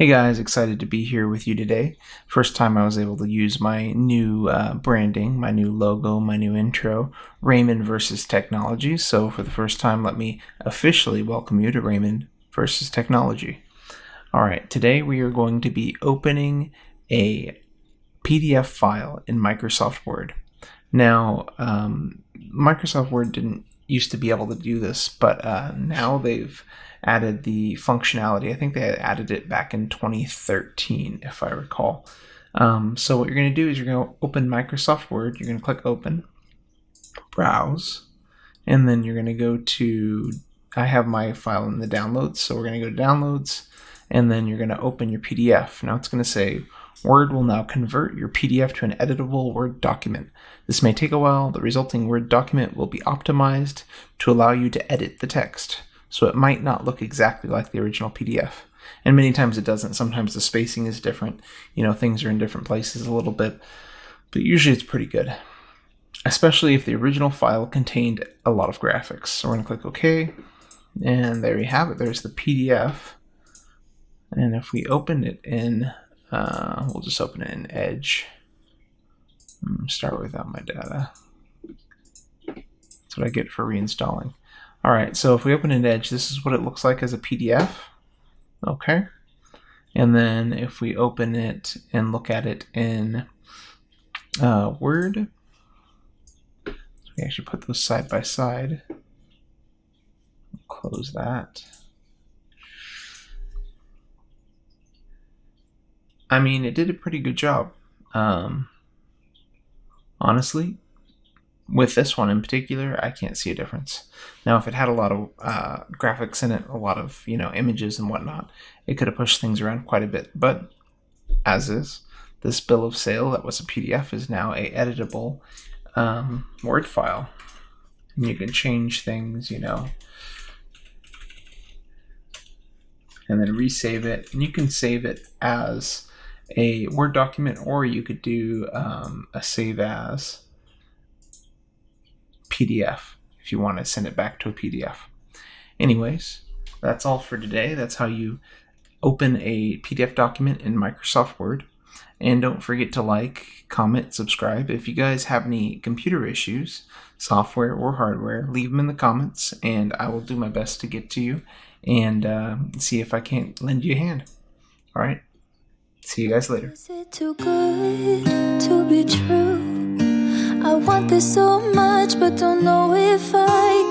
Hey guys, excited to be here with you today. First time I was able to use my new branding, my new logo, my new intro, Raymond versus Technology. So for the first time, let me officially welcome you to Raymond versus Technology. All right, today we are going to be opening a PDF file in Microsoft Word. Now, Microsoft Word didn't used to be able to do this, but now they've added the functionality. I think they added it back in 2013, if I recall. So what you're going to do is you're going to open Microsoft Word. You're going to click Open, Browse, and then you're going to go to, I have my file in the Downloads, so we're going to go to Downloads, and then you're going to open your PDF. Now it's going to say, Word will now convert your PDF to an editable Word document. This may take a while. The resulting Word document will be optimized to allow you to edit the text, so it might not look exactly like the original PDF. And many times it doesn't. Sometimes the spacing is different. Things are in different places a little bit, but usually it's pretty good, especially if the original file contained a lot of graphics. So we're going to click OK, and there you have it. There's the PDF. And if we open it in we'll just open it in Edge. Start without my data. That's what I get for reinstalling. All right, so if we open in Edge, this is what it looks like as a PDF. Okay. And then if we open it and look at it in Word, so we actually put those side by side. Close that. I mean, it did a pretty good job. Honestly, with this one in particular, I can't see a difference. Now, if it had a lot of graphics in it, a lot of images and whatnot, it could have pushed things around quite a bit. But as is, this bill of sale that was a PDF is now a editable Word file. And you can change things, and then resave it. And you can save it as a Word document, or you could do a save as PDF if you want to send it back to a PDF. Anyways, that's all for today. That's how you open a PDF document in Microsoft Word. And don't forget to like, comment, subscribe. If you guys have any computer issues, software or hardware, leave them in the comments and I will do my best to get to you and see if I can't lend you a hand. All right. See you guys later. Is it too good to be true? I want this so much, but don't know if I